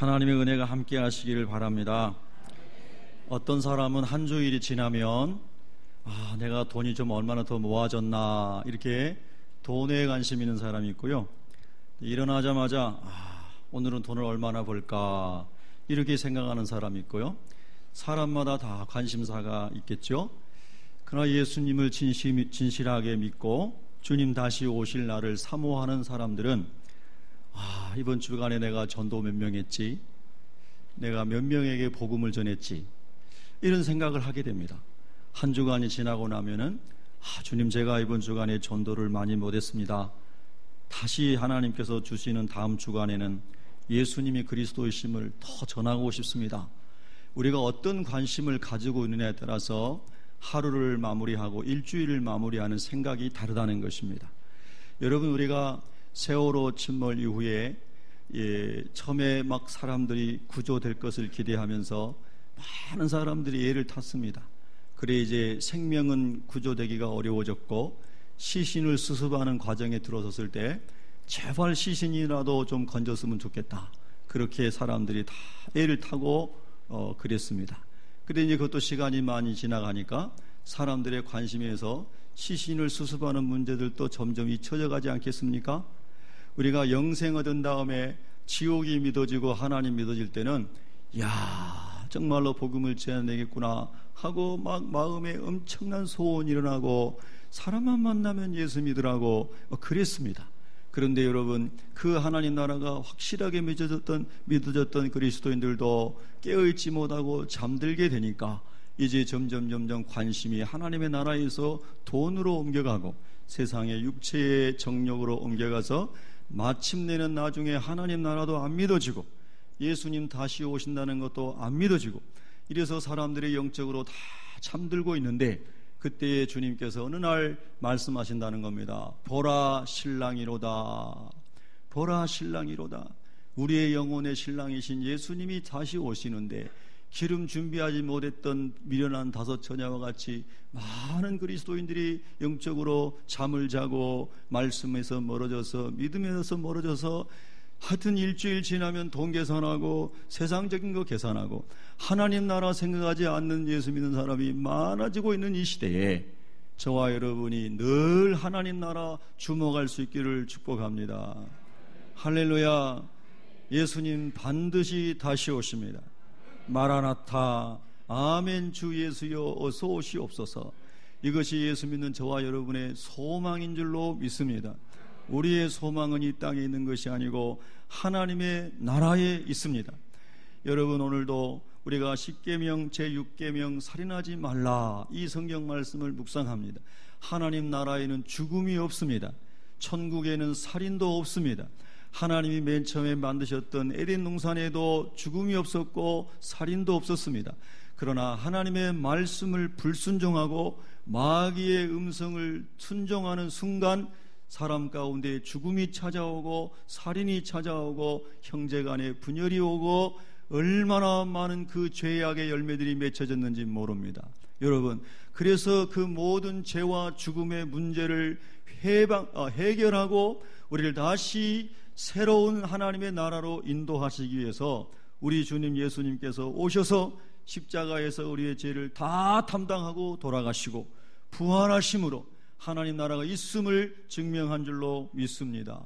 하나님의 은혜가 함께 하시기를 바랍니다. 어떤 사람은 한 주일이 지나면 내가 돈이 좀 얼마나 더 모아졌나 이렇게 돈에 관심 있는 사람이 있고요, 일어나자마자 오늘은 돈을 얼마나 벌까 이렇게 생각하는 사람이 있고요. 사람마다 다 관심사가 있겠죠. 그러나 예수님을 진실하게 믿고 주님 다시 오실 날을 사모하는 사람들은 이번 주간에 내가 전도 몇 명 했지, 내가 몇 명에게 복음을 전했지, 이런 생각을 하게 됩니다. 한 주간이 지나고 나면은 주님, 제가 이번 주간에 전도를 많이 못했습니다. 다시 하나님께서 주시는 다음 주간에는 예수님이 그리스도이심을 더 전하고 싶습니다. 우리가 어떤 관심을 가지고 있느냐에 따라서 하루를 마무리하고 일주일을 마무리하는 생각이 다르다는 것입니다. 여러분, 우리가 세월호 침몰 이후에 처음에 막 사람들이 구조될 것을 기대하면서 많은 사람들이 애를 탔습니다. 그래 이제 생명은 구조되기가 어려워졌고 시신을 수습하는 과정에 들어섰을 때 제발 시신이라도 좀 건졌으면 좋겠다, 그렇게 사람들이 다 애를 타고 그랬습니다. 그런데 이제 그것도 시간이 많이 지나가니까 사람들의 관심에서 시신을 수습하는 문제들도 점점 잊혀져 가지 않겠습니까? 우리가 영생 얻은 다음에 지옥이 믿어지고 하나님 믿어질 때는 정말로 복음을 전해내겠구나 하고 막 마음에 엄청난 소원이 일어나고 사람만 만나면 예수 믿으라고 그랬습니다. 그런데 여러분, 그 하나님 나라가 확실하게 믿어졌던 그리스도인들도 깨어있지 못하고 잠들게 되니까 이제 점점 관심이 하나님의 나라에서 돈으로 옮겨가고 세상의 육체의 정욕으로 옮겨가서 마침내는 나중에 하나님 나라도 안 믿어지고 예수님 다시 오신다는 것도 안 믿어지고, 이래서 사람들이 영적으로 다 잠들고 있는데 그때에 주님께서 어느 날 말씀하신다는 겁니다. 보라 신랑이로다, 보라 신랑이로다. 우리의 영혼의 신랑이신 예수님이 다시 오시는데 기름 준비하지 못했던 미련한 5 처녀와 같이 많은 그리스도인들이 영적으로 잠을 자고 말씀에서 멀어져서 믿음에서 멀어져서 하여튼 일주일 지나면 돈 계산하고 세상적인 거 계산하고 하나님 나라 생각하지 않는 예수 믿는 사람이 많아지고 있는 이 시대에 저와 여러분이 늘 하나님 나라 주목할 수 있기를 축복합니다. 할렐루야. 예수님 반드시 다시 오십니다. 마라나타, 아멘. 주 예수여 어서 오시옵소서. 이것이 예수 믿는 저와 여러분의 소망인 줄로 믿습니다. 우리의 소망은 이 땅에 있는 것이 아니고 하나님의 나라에 있습니다. 여러분, 오늘도 우리가 10계명 제6계명 살인하지 말라, 이 성경 말씀을 묵상합니다. 하나님 나라에는 죽음이 없습니다. 천국에는 살인도 없습니다. 하나님이 맨 처음에 만드셨던 에덴 동산에도 죽음이 없었고 살인도 없었습니다. 그러나 하나님의 말씀을 불순종하고 마귀의 음성을 순종하는 순간 사람 가운데 죽음이 찾아오고 살인이 찾아오고 형제간에 분열이 오고 얼마나 많은 그 죄악의 열매들이 맺혀졌는지 모릅니다. 여러분, 그래서 그 모든 죄와 죽음의 문제를 해결하고 우리를 다시 새로운 하나님의 나라로 인도하시기 위해서 우리 주님 예수님께서 오셔서 십자가에서 우리의 죄를 다 담당하고 돌아가시고 부활하심으로 하나님 나라가 있음을 증명한 줄로 믿습니다.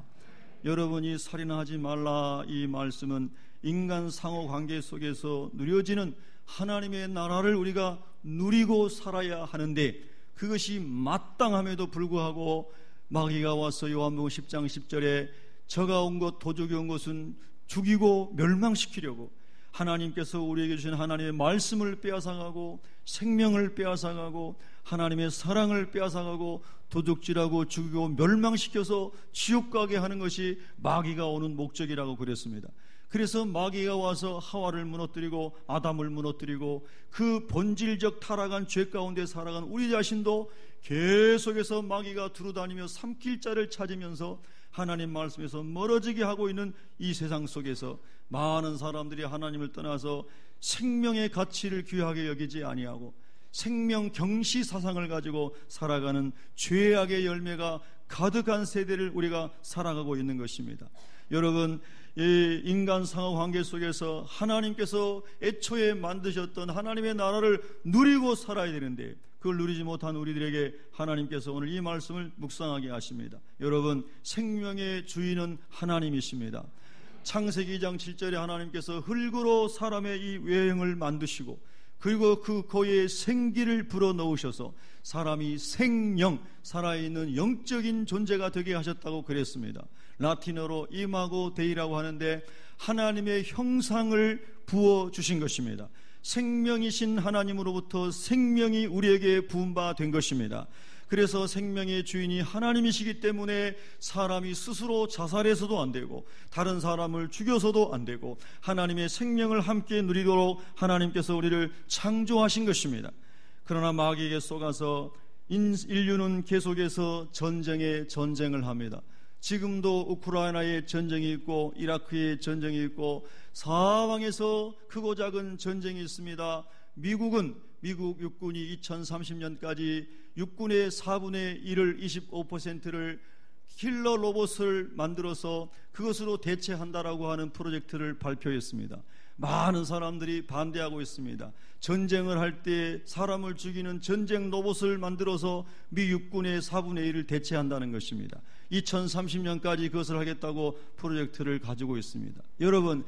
여러분이 살인하지 말라, 이 말씀은 인간 상호관계 속에서 누려지는 하나님의 나라를 우리가 누리고 살아야 하는데 그것이 마땅함에도 불구하고 마귀가 와서 요한복음 10장 10절에 저가 온 것, 도적이 온 것은 죽이고 멸망시키려고 하나님께서 우리에게 주신 하나님의 말씀을 빼앗아가고 생명을 빼앗아가고 하나님의 사랑을 빼앗아가고 도둑질하고 죽이고 멸망시켜서 지옥 가게 하는 것이 마귀가 오는 목적이라고 그랬습니다. 그래서 마귀가 와서 하와를 무너뜨리고 아담을 무너뜨리고 그 본질적 타락한 죄 가운데 살아간 우리 자신도 계속해서 마귀가 두루다니며 삼킬 자를 찾으면서 하나님 말씀에서 멀어지게 하고 있는 이 세상 속에서 많은 사람들이 하나님을 떠나서 생명의 가치를 귀하게 여기지 아니하고 생명 경시 사상을 가지고 살아가는 죄악의 열매가 가득한 세대를 우리가 살아가고 있는 것입니다. 여러분, 이 인간 상호관계 속에서 하나님께서 애초에 만드셨던 하나님의 나라를 누리고 살아야 되는데 그걸 누리지 못한 우리들에게 하나님께서 오늘 이 말씀을 묵상하게 하십니다. 여러분, 생명의 주인은 하나님이십니다. 창세기 2장 7절에 하나님께서 흙으로 사람의 이 외형을 만드시고 그리고 그 거기에 생기를 불어넣으셔서 사람이 생영, 살아있는 영적인 존재가 되게 하셨다고 그랬습니다. 라틴어로 이마고 데이라고 하는데 하나님의 형상을 부어주신 것입니다. 생명이신 하나님으로부터 생명이 우리에게 부은 바 된 것입니다. 그래서 생명의 주인이 하나님이시기 때문에 사람이 스스로 자살해서도 안 되고 다른 사람을 죽여서도 안 되고 하나님의 생명을 함께 누리도록 하나님께서 우리를 창조하신 것입니다. 그러나 마귀에게 속아서 인류는 계속해서 전쟁을 합니다. 지금도 우크라이나에 전쟁이 있고 이라크에 전쟁이 있고 사방에서 크고 작은 전쟁이 있습니다. 미국 육군이 2030년까지 육군의 4분의 1을 25%를 킬러 로봇을 만들어서 그것으로 대체한다라고 하는 프로젝트를 발표했습니다. 많은 사람들이 반대하고 있습니다. 전쟁을 할 때 사람을 죽이는 전쟁 로봇을 만들어서 미 육군의 4분의 1을 대체한다는 것입니다. 2030년까지 그것을 하겠다고 프로젝트를 가지고 있습니다. 여러분,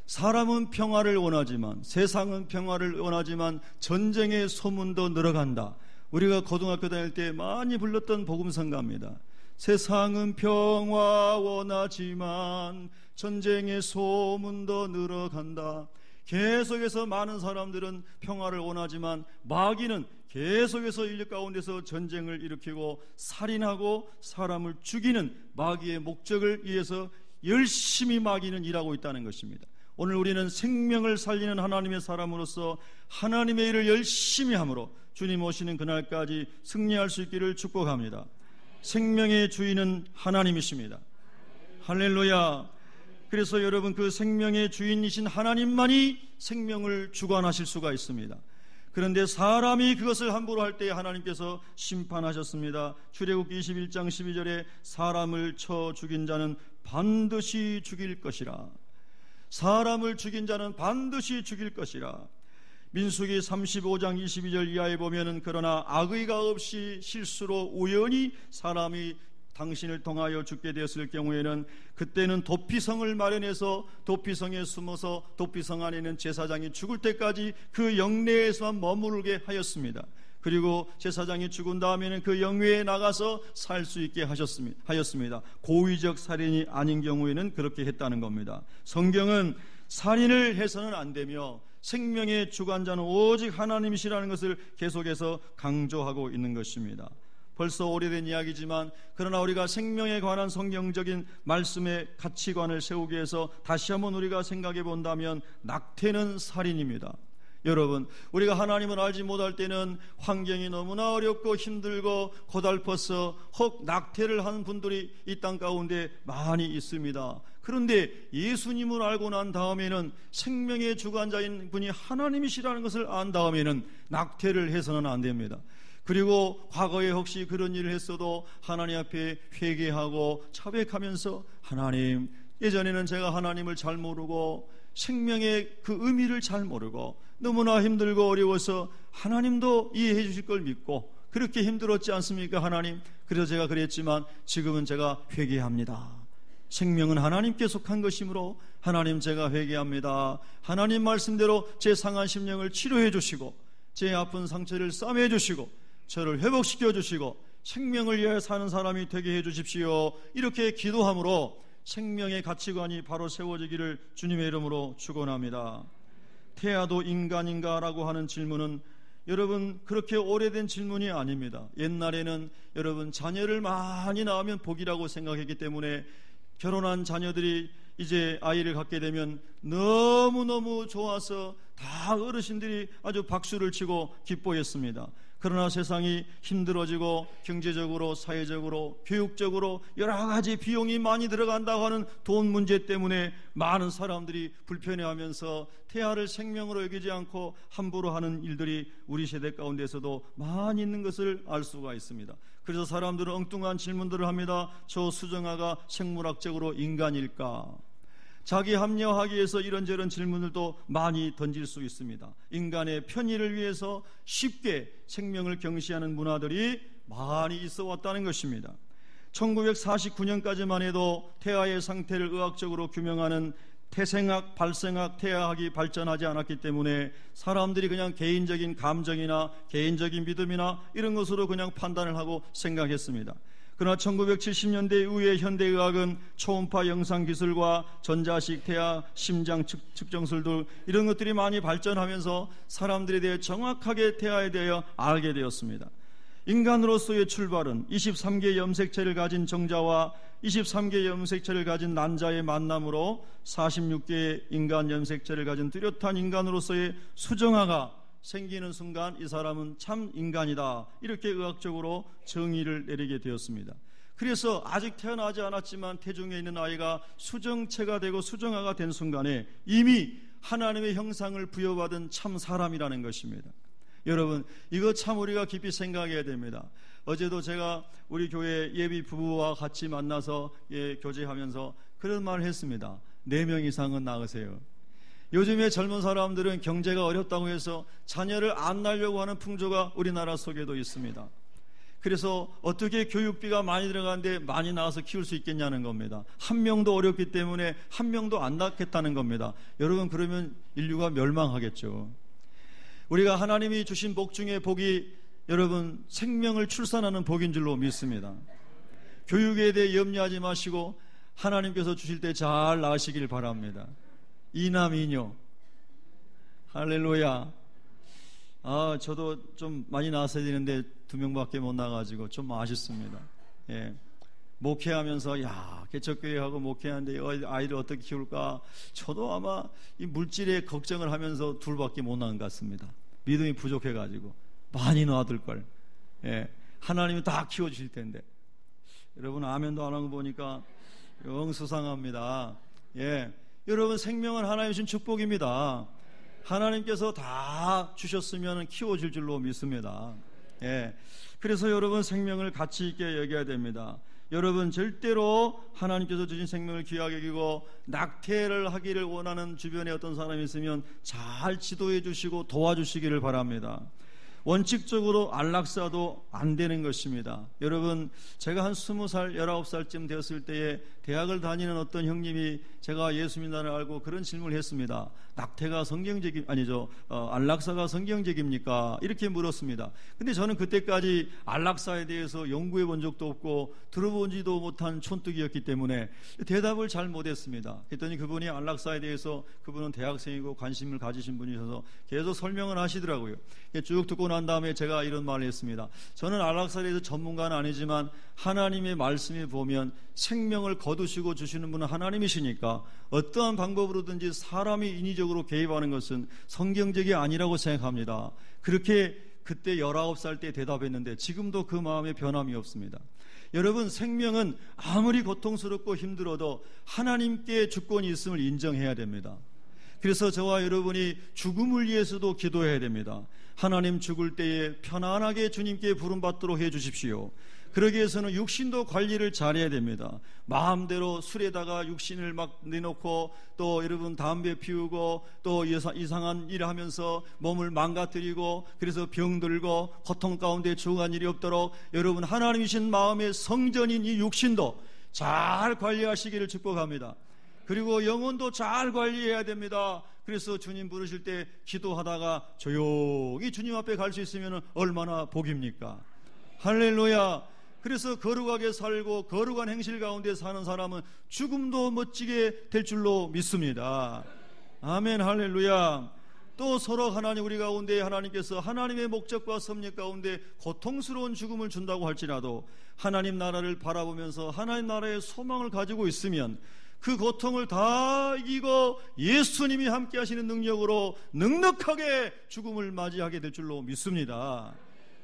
사람은 평화를 원하지만, 세상은 평화를 원하지만 전쟁의 소문도 늘어간다. 우리가 고등학교 다닐 때 많이 불렀던 복음성가입니다. 세상은 평화 원하지만 전쟁의 소문도 늘어간다. 계속해서 많은 사람들은 평화를 원하지만 마귀는 계속해서 인류 가운데서 전쟁을 일으키고 살인하고 사람을 죽이는 마귀의 목적을 위해서 열심히 마귀는 일하고 있다는 것입니다. 오늘 우리는 생명을 살리는 하나님의 사람으로서 하나님의 일을 열심히 함으로 주님 오시는 그날까지 승리할 수 있기를 축복합니다. 생명의 주인은 하나님이십니다. 할렐루야. 그래서 여러분, 그 생명의 주인이신 하나님만이 생명을 주관하실 수가 있습니다. 그런데 사람이 그것을 함부로 할 때 하나님께서 심판하셨습니다. 출애굽기 21장 12절에 사람을 쳐 죽인 자는 반드시 죽일 것이라. 사람을 죽인 자는 반드시 죽일 것이라. 민수기 35장 22절 이하에 보면은 그러나 악의가 없이 실수로 우연히 사람이 당신을 통하여 죽게 되었을 경우에는 그때는 도피성을 마련해서 도피성에 숨어서 도피성 안에 있는 제사장이 죽을 때까지 그 영내에서만 머무르게 하였습니다. 그리고 제사장이 죽은 다음에는 그 영외에 나가서 살 수 있게 하였습니다. 고의적 살인이 아닌 경우에는 그렇게 했다는 겁니다. 성경은 살인을 해서는 안 되며 생명의 주관자는 오직 하나님이시라는 것을 계속해서 강조하고 있는 것입니다. 벌써 오래된 이야기지만 그러나 우리가 생명에 관한 성경적인 말씀의 가치관을 세우기 위해서 다시 한번 우리가 생각해 본다면 낙태는 살인입니다. 여러분, 우리가 하나님을 알지 못할 때는 환경이 너무나 어렵고 힘들고 고달퍼서 혹 낙태를 하는 분들이 이 땅 가운데 많이 있습니다. 그런데 예수님을 알고 난 다음에는 생명의 주관자인 분이 하나님이시라는 것을 안 다음에는 낙태를 해서는 안 됩니다. 그리고 과거에 혹시 그런 일을 했어도 하나님 앞에 회개하고 자백하면서 하나님, 예전에는 제가 하나님을 잘 모르고 생명의 그 의미를 잘 모르고 너무나 힘들고 어려워서 하나님도 이해해 주실 걸 믿고 그렇게 힘들었지 않습니까 하나님? 그래서 제가 그랬지만 지금은 제가 회개합니다. 생명은 하나님께 속한 것이므로 하나님, 제가 회개합니다. 하나님 말씀대로 제 상한 심령을 치료해 주시고 제 아픈 상처를 싸매 주시고 저를 회복시켜 주시고 생명을 위하여 사는 사람이 되게 해 주십시오. 이렇게 기도함으로 생명의 가치관이 바로 세워지기를 주님의 이름으로 축원합니다. 태아도 인간인가? 라고 하는 질문은 여러분 그렇게 오래된 질문이 아닙니다. 옛날에는 여러분 자녀를 많이 낳으면 복이라고 생각했기 때문에 결혼한 자녀들이 이제 아이를 갖게 되면 너무너무 좋아서 다 어르신들이 아주 박수를 치고 기뻐했습니다. 그러나 세상이 힘들어지고 경제적으로, 사회적으로, 교육적으로 여러 가지 비용이 많이 들어간다고 하는 돈 문제 때문에 많은 사람들이 불편해하면서 태아를 생명으로 여기지 않고 함부로 하는 일들이 우리 세대 가운데서도 많이 있는 것을 알 수가 있습니다. 그래서 사람들은 엉뚱한 질문들을 합니다. 저 수정아가 생물학적으로 인간일까? 자기 합리화하기 위해서 이런저런 질문들도 많이 던질 수 있습니다. 인간의 편의를 위해서 쉽게 생명을 경시하는 문화들이 많이 있어 왔다는 것입니다. 1949년까지만 해도 태아의 상태를 의학적으로 규명하는 태생학, 발생학, 태아학이 발전하지 않았기 때문에 사람들이 그냥 개인적인 감정이나 개인적인 믿음이나 이런 것으로 그냥 판단을 하고 생각했습니다. 그러나 1970년대 이후에 현대의학은 초음파 영상기술과 전자식 태아 심장 측정술들 이런 것들이 많이 발전하면서 사람들에 대해 정확하게 태아에 대하여 알게 되었습니다. 인간으로서의 출발은 23개 염색체를 가진 정자와 23개 염색체를 가진 난자의 만남으로 46개의 인간 염색체를 가진 뚜렷한 인간으로서의 수정아가 생기는 순간 이 사람은 참 인간이다, 이렇게 의학적으로 정의를 내리게 되었습니다. 그래서 아직 태어나지 않았지만 태중에 있는 아이가 수정체가 되고 수정아가 된 순간에 이미 하나님의 형상을 부여받은 참 사람이라는 것입니다. 여러분, 이거 참 우리가 깊이 생각해야 됩니다. 어제도 제가 우리 교회 예비 부부와 같이 만나서 교제하면서 그런 말을 했습니다. 4명 이상은 낳으세요. 요즘에 젊은 사람들은 경제가 어렵다고 해서 자녀를 안 낳으려고 하는 풍조가 우리나라 속에도 있습니다. 그래서 어떻게 교육비가 많이 들어가는데 많이 낳아서 키울 수 있겠냐는 겁니다. 1명도 어렵기 때문에 1명도 안 낳겠다는 겁니다. 여러분, 그러면 인류가 멸망하겠죠. 우리가 하나님이 주신 복 중에 복이 여러분 생명을 출산하는 복인 줄로 믿습니다. 교육에 대해 염려하지 마시고 하나님께서 주실 때 잘 낳으시길 바랍니다. 이남 이녀, 할렐루야. 저도 좀 많이 낳았어야 되는데 2명밖에 못 낳아가지고 좀 아쉽습니다. 예. 목회하면서 개척교회하고 목회하는데 아이를 어떻게 키울까, 저도 아마 이 물질에 걱정을 하면서 2밖에 못 낳은 것 같습니다. 믿음이 부족해가지고 많이 낳아둘걸. 예. 하나님이 다 키워주실 텐데. 여러분, 아멘도 안 한 거 보니까 영 수상합니다. 예. 여러분, 생명은 하나님이 주신 축복입니다. 하나님께서 다 주셨으면 키워줄 줄로 믿습니다. 예. 그래서 여러분, 생명을 가치 있게 여겨야 됩니다. 여러분, 절대로 하나님께서 주신 생명을 귀하게 여기고 낙태를 하기를 원하는 주변에 어떤 사람이 있으면 잘 지도해 주시고 도와주시기를 바랍니다. 원칙적으로 안락사도 안 되는 것입니다. 여러분, 제가 한 20살, 19살쯤 되었을 때에 대학을 다니는 어떤 형님이 제가 예수 믿는다는 알고 그런 질문을 했습니다. 낙태가 안락사가 성경적입니까? 이렇게 물었습니다. 근데 저는 그때까지 안락사에 대해서 연구해 본 적도 없고 들어보지도 못한 촌뜨기였기 때문에 대답을 잘 못했습니다. 그랬더니 그분이 안락사에 대해서, 그분은 대학생이고 관심을 가지신 분이셔서 계속 설명을 하시더라고요. 쭉 듣고 난 다음에 제가 이런 말을 했습니다. 저는 안락사에 대해서 전문가는 아니지만 하나님의 말씀에 보면 생명을 거두시고 주시는 분은 하나님이시니까 어떠한 방법으로든지 사람이 인위적으로 개입하는 것은 성경적이 아니라고 생각합니다. 그렇게 그때 19살 때 대답했는데 지금도 그 마음에 변함이 없습니다. 여러분, 생명은 아무리 고통스럽고 힘들어도 하나님께 주권이 있음을 인정해야 됩니다. 그래서 저와 여러분이 죽음을 위해서도 기도해야 됩니다. 하나님, 죽을 때에 편안하게 주님께 부름받도록 해 주십시오. 그러기 위해서는 육신도 관리를 잘해야 됩니다. 마음대로 술에다가 육신을 막 내놓고 또 여러분 담배 피우고 또 이상한 일을 하면서 몸을 망가뜨리고 그래서 병들고 고통 가운데 죽어간 일이 없도록 여러분, 하나님이신 마음의 성전인 이 육신도 잘 관리하시기를 축복합니다. 그리고 영혼도 잘 관리해야 됩니다. 그래서 주님 부르실 때 기도하다가 조용히 주님 앞에 갈 수 있으면 얼마나 복입니까? 할렐루야. 그래서 거룩하게 살고 거룩한 행실 가운데 사는 사람은 죽음도 멋지게 될 줄로 믿습니다. 아멘, 할렐루야. 또 서로 하나님, 우리 가운데 하나님께서 하나님의 목적과 섭리 가운데 고통스러운 죽음을 준다고 할지라도 하나님 나라를 바라보면서 하나님 나라의 소망을 가지고 있으면 그 고통을 다 이기고 예수님이 함께 하시는 능력으로 넉넉하게 죽음을 맞이하게 될 줄로 믿습니다.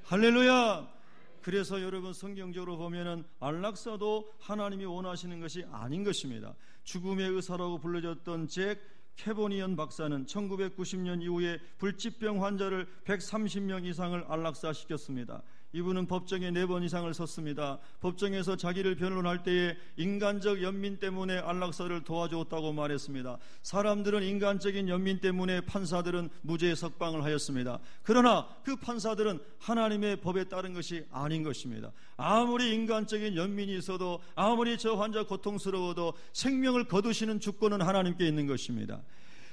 할렐루야. 그래서 여러분, 성경적으로 보면은 안락사도 하나님이 원하시는 것이 아닌 것입니다. 죽음의 의사라고 불려졌던 잭 캐보니언 박사는 1990년 이후에 불치병 환자를 130명 이상을 안락사시켰습니다. 이분은 법정에 4번 이상을 섰습니다. 법정에서 자기를 변론할 때에 인간적 연민 때문에 안락사를 도와주었다고 말했습니다. 사람들은 인간적인 연민 때문에 판사들은 무죄 석방을 하였습니다. 그러나 그 판사들은 하나님의 법에 따른 것이 아닌 것입니다. 아무리 인간적인 연민이 있어도, 아무리 저 환자 고통스러워도 생명을 거두시는 주권은 하나님께 있는 것입니다.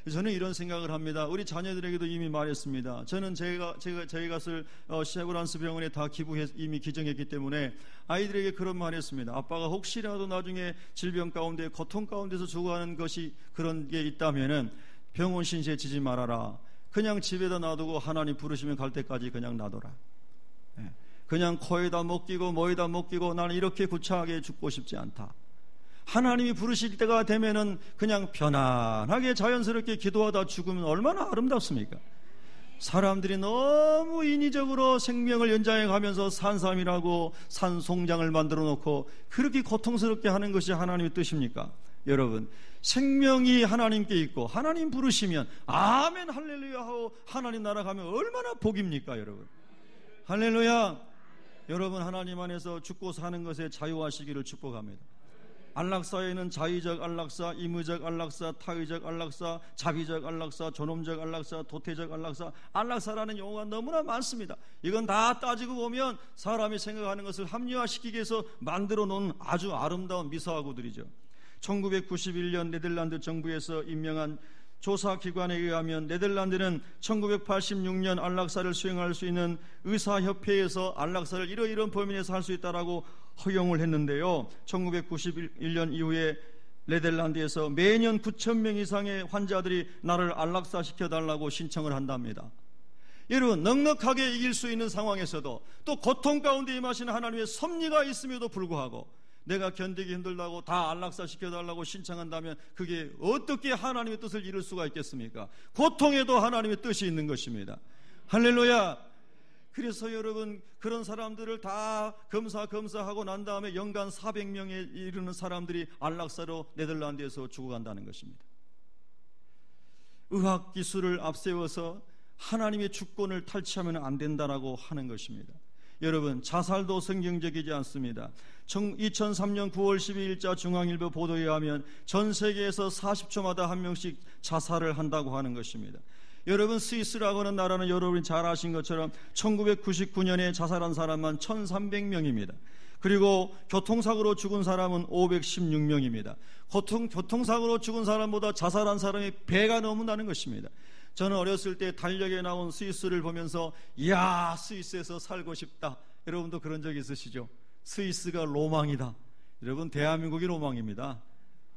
저는 이런 생각을 합니다. 우리 자녀들에게도 이미 말했습니다. 저는 저희 것을 셰브란스 병원에 다 이미 기증했기 때문에 아이들에게 그런 말 했습니다. 아빠가 혹시라도 나중에 질병 가운데 고통 가운데서 죽어가는 것이 그런 게 있다면은 병원 신세 지지 말아라. 그냥 집에다 놔두고 하나님 부르시면 갈 때까지 그냥 놔둬라. 그냥 코에다 못 끼고 뭐에다 못 끼고 나는 이렇게 구차하게 죽고 싶지 않다. 하나님이 부르실 때가 되면은 그냥 편안하게 자연스럽게 기도하다 죽으면 얼마나 아름답습니까? 사람들이 너무 인위적으로 생명을 연장해 가면서 산삼이라고 산송장을 만들어 놓고 그렇게 고통스럽게 하는 것이 하나님의 뜻입니까? 여러분, 생명이 하나님께 있고 하나님 부르시면 아멘 할렐루야 하고 하나님 나라 가면 얼마나 복입니까? 여러분, 할렐루야. 여러분, 하나님 안에서 죽고 사는 것에 자유하시기를 축복합니다. 안락사에는 자의적 안락사, 임의적 안락사, 타의적 안락사, 자비적 안락사, 존엄적 안락사, 도태적 안락사, 안락사라는 용어가 너무나 많습니다. 이건 다 따지고 보면 사람이 생각하는 것을 합리화시키기 위해서 만들어 놓은 아주 아름다운 미사하고들이죠. 1991년 네덜란드 정부에서 임명한 조사기관에 의하면 네덜란드는 1986년 안락사를 수행할 수 있는 의사협회에서 안락사를 이러이러한 범위 내에서 할 수 있다라고 허용을 했는데요. 1991년 이후에 네덜란드에서 매년 9,000명 이상의 환자들이 나를 안락사 시켜달라고 신청을 한답니다. 여러분, 넉넉하게 이길 수 있는 상황에서도 또 고통 가운데 임하시는 하나님의 섭리가 있음에도 불구하고 내가 견디기 힘들다고 다 안락사 시켜달라고 신청한다면 그게 어떻게 하나님의 뜻을 이룰 수가 있겠습니까? 고통에도 하나님의 뜻이 있는 것입니다. 할렐루야. 그래서 여러분, 그런 사람들을 다 검사하고 난 다음에 연간 400명에 이르는 사람들이 안락사로 네덜란드에서 죽어간다는 것입니다. 의학기술을 앞세워서 하나님의 주권을 탈취하면 안 된다라고 하는 것입니다. 여러분, 자살도 성경적이지 않습니다. 2003년 9월 12일자 중앙일보 보도에 의하면 전 세계에서 40초마다 한 명씩 자살을 한다고 하는 것입니다. 여러분, 스위스라고 하는 나라는 여러분이 잘 아신 것처럼 1999년에 자살한 사람만 1,300명입니다. 그리고 교통사고로 죽은 사람은 516명입니다. 교통사고로 죽은 사람보다 자살한 사람이 배가 넘는다는 것입니다. 저는 어렸을 때 달력에 나온 스위스를 보면서 이야, 스위스에서 살고 싶다. 여러분도 그런 적 있으시죠? 스위스가 로망이다. 여러분, 대한민국이 로망입니다.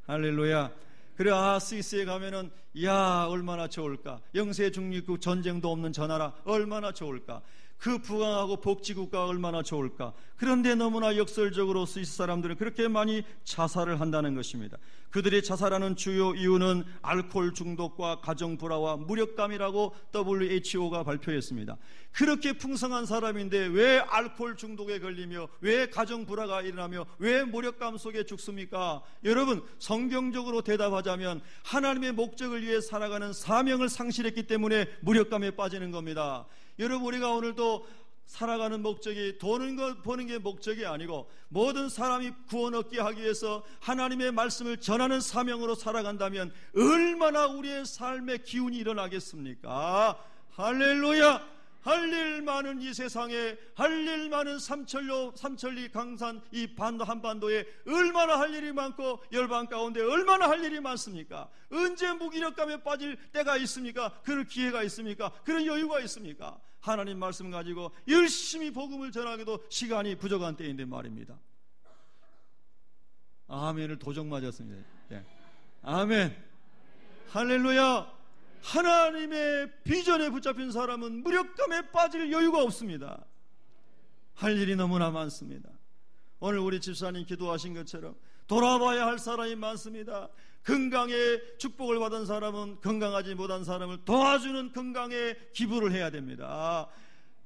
할렐루야. 그래, 스위스에 가면은 이야, 얼마나 좋을까. 영세 중립국, 전쟁도 없는 저 나라 얼마나 좋을까. 그 부강하고 복지국가가 얼마나 좋을까. 그런데 너무나 역설적으로 스위스 사람들은 그렇게 많이 자살을 한다는 것입니다. 그들이 자살하는 주요 이유는 알코올 중독과 가정 불화와 무력감이라고 WHO가 발표했습니다. 그렇게 풍성한 사람인데 왜 알코올 중독에 걸리며 왜 가정 불화가 일어나며 왜 무력감 속에 죽습니까? 여러분, 성경적으로 대답하자면 하나님의 목적을 위해 살아가는 사명을 상실했기 때문에 무력감에 빠지는 겁니다. 여러분, 우리가 오늘도 살아가는 목적이 돈 버는 게 목적이 아니고 모든 사람이 구원 얻게 하기 위해서 하나님의 말씀을 전하는 사명으로 살아간다면 얼마나 우리의 삶의 기운이 일어나겠습니까? 할렐루야. 할 일 많은 이 세상에, 할 일 많은 삼천리 강산 이 한반도에 얼마나 할 일이 많고 열방 가운데 얼마나 할 일이 많습니까? 언제 무기력감에 빠질 때가 있습니까? 그런 기회가 있습니까? 그런 여유가 있습니까? 하나님 말씀 가지고 열심히 복음을 전하기도 시간이 부족한 때인데 말입니다. 아멘을 도적 맞았습니다. 네. 아멘. 할렐루야. 하나님의 비전에 붙잡힌 사람은 무력감에 빠질 여유가 없습니다. 할 일이 너무나 많습니다. 오늘 우리 집사님 기도하신 것처럼 돌아봐야 할 사람이 많습니다. 건강에 축복을 받은 사람은 건강하지 못한 사람을 도와주는 건강에 기부를 해야 됩니다.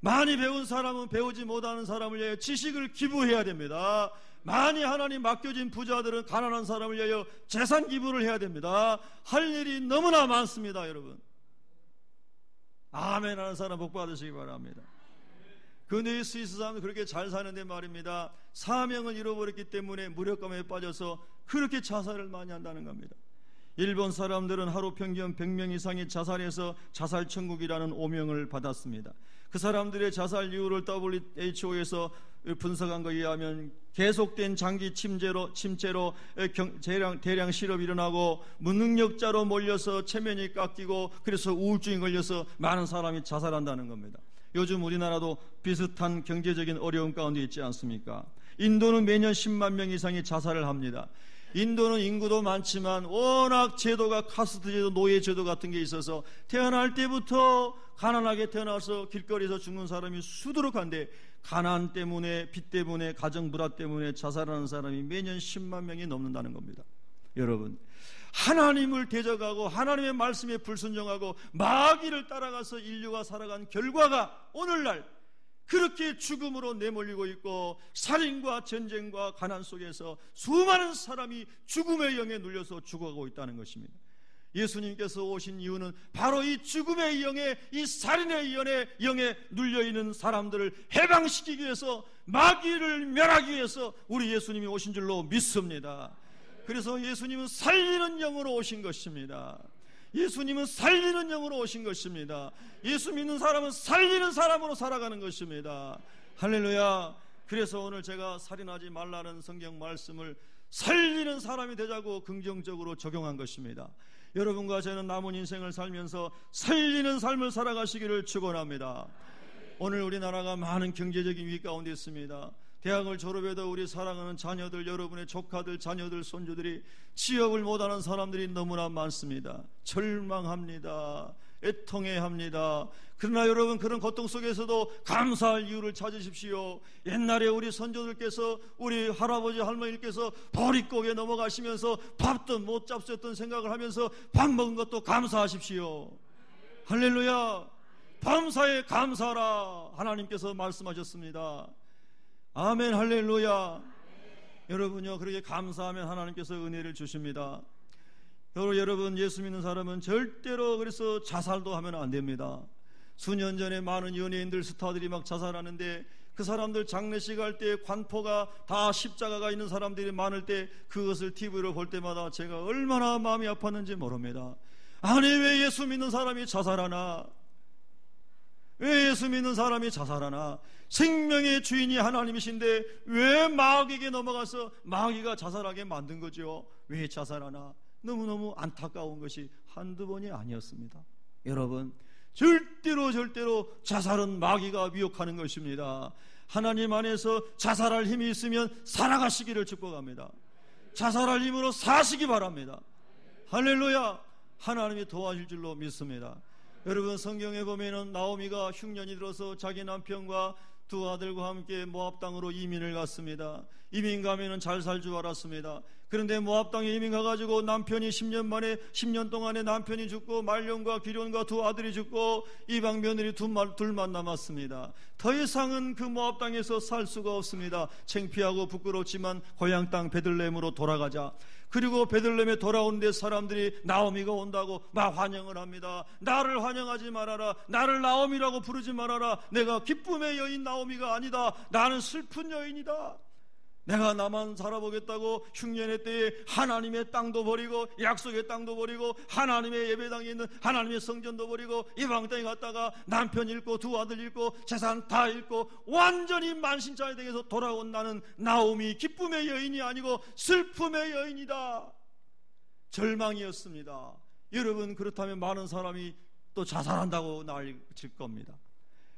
많이 배운 사람은 배우지 못하는 사람을 위하여 지식을 기부해야 됩니다. 많이 하나님 맡겨진 부자들은 가난한 사람을 위하여 재산 기부를 해야 됩니다. 할 일이 너무나 많습니다. 여러분, 아멘 하는 사람 복 받으시기 바랍니다. 그런데 스위스 사람은 그렇게 잘 사는데 말입니다. 사명을 잃어버렸기 때문에 무력감에 빠져서 그렇게 자살을 많이 한다는 겁니다. 일본 사람들은 하루 평균 100명 이상이 자살해서 자살천국이라는 오명을 받았습니다. 그 사람들의 자살 이유를 WHO에서 분석한 것에 의하면 계속된 장기 침체로 대량 실업이 일어나고 무능력자로 몰려서 체면이 깎이고 그래서 우울증이 걸려서 많은 사람이 자살한다는 겁니다. 요즘 우리나라도 비슷한 경제적인 어려움 가운데 있지 않습니까? 인도는 매년 10만 명 이상이 자살을 합니다. 인도는 인구도 많지만 워낙 제도가 카스트 제도, 노예 제도 같은 게 있어서 태어날 때부터 가난하게 태어나서 길거리에서 죽는 사람이 수두룩한데 가난 때문에, 빚 때문에, 가정 불화 때문에 자살하는 사람이 매년 10만 명이 넘는다는 겁니다. 여러분, 하나님을 대적하고 하나님의 말씀에 불순종하고 마귀를 따라가서 인류가 살아간 결과가 오늘날 그렇게 죽음으로 내몰리고 있고 살인과 전쟁과 가난 속에서 수많은 사람이 죽음의 영에 눌려서 죽어가고 있다는 것입니다. 예수님께서 오신 이유는 바로 이 죽음의 영에, 이 살인의 영에 눌려있는 사람들을 해방시키기 위해서, 마귀를 멸하기 위해서 우리 예수님이 오신 줄로 믿습니다. 그래서 예수님은 살리는 영으로 오신 것입니다. 예수님은 살리는 영으로 오신 것입니다. 예수 믿는 사람은 살리는 사람으로 살아가는 것입니다. 할렐루야. 그래서 오늘 제가 살인하지 말라는 성경 말씀을 살리는 사람이 되자고 긍정적으로 적용한 것입니다. 여러분과 저는 남은 인생을 살면서 살리는 삶을 살아가시기를 축원합니다. 오늘 우리나라가 많은 경제적인 위기 가운데 있습니다. 대학을 졸업해도 우리 사랑하는 자녀들, 여러분의 조카들, 자녀들, 손주들이 취업을 못하는 사람들이 너무나 많습니다. 절망합니다. 애통해합니다. 그러나 여러분, 그런 고통 속에서도 감사할 이유를 찾으십시오. 옛날에 우리 선조들께서, 우리 할아버지 할머니께서 보릿고개 넘어가시면서 밥도 못 잡수었던 생각을 하면서 밥 먹은 것도 감사하십시오. 할렐루야. 범사에 감사하라 하나님께서 말씀하셨습니다. 아멘. 할렐루야. 여러분요, 그렇게 감사하면 하나님께서 은혜를 주십니다. 여러분, 예수 믿는 사람은 절대로 그래서 자살도 하면 안 됩니다. 수년 전에 많은 연예인들, 스타들이 막 자살하는데 그 사람들 장례식 할 때 관포가 다 십자가가 있는 사람들이 많을 때 그것을 TV로 볼 때마다 제가 얼마나 마음이 아팠는지 모릅니다. 아니, 왜 예수 믿는 사람이 자살하나? 왜 예수 믿는 사람이 자살하나? 생명의 주인이 하나님이신데 왜 마귀에게 넘어가서 마귀가 자살하게 만든 거죠? 왜 자살하나? 너무너무 안타까운 것이 한두 번이 아니었습니다. 여러분, 절대로 자살은 마귀가 미혹하는 것입니다. 하나님 안에서 자살할 힘이 있으면 살아가시기를 축복합니다. 자살할 힘으로 사시기 바랍니다. 할렐루야. 하나님이 도와줄 줄로 믿습니다. 여러분, 성경에 보면은 나오미가 흉년이 들어서 자기 남편과 두 아들과 함께 모압 땅으로 이민을 갔습니다. 이민 가면은 잘 살 줄 알았습니다. 그런데 모압 땅에 이민 가가지고 남편이 10년 동안에 남편이 죽고 말년과 기련과 두 아들이 죽고 이방 며느리 둘만 남았습니다. 더 이상은 그 모압 땅에서 살 수가 없습니다. 창피하고 부끄럽지만 고향 땅 베들레헴으로 돌아가자. 그리고 베들레헴에 돌아오는데 사람들이 나오미가 온다고 막 환영을 합니다. 나를 환영하지 말아라. 나를 나오미라고 부르지 말아라. 내가 기쁨의 여인 나오미가 아니다. 나는 슬픈 여인이다. 내가 나만 살아보겠다고 흉년의 때에 하나님의 땅도 버리고 약속의 땅도 버리고 하나님의 예배당에 있는 하나님의 성전도 버리고 이방 땅에 갔다가 남편 잃고 두 아들 잃고 재산 다 잃고 완전히 만신창이 되어서 돌아온 나는 나오미, 기쁨의 여인이 아니고 슬픔의 여인이다. 절망이었습니다. 여러분, 그렇다면 많은 사람이 또 자살한다고 난리칠 겁니다.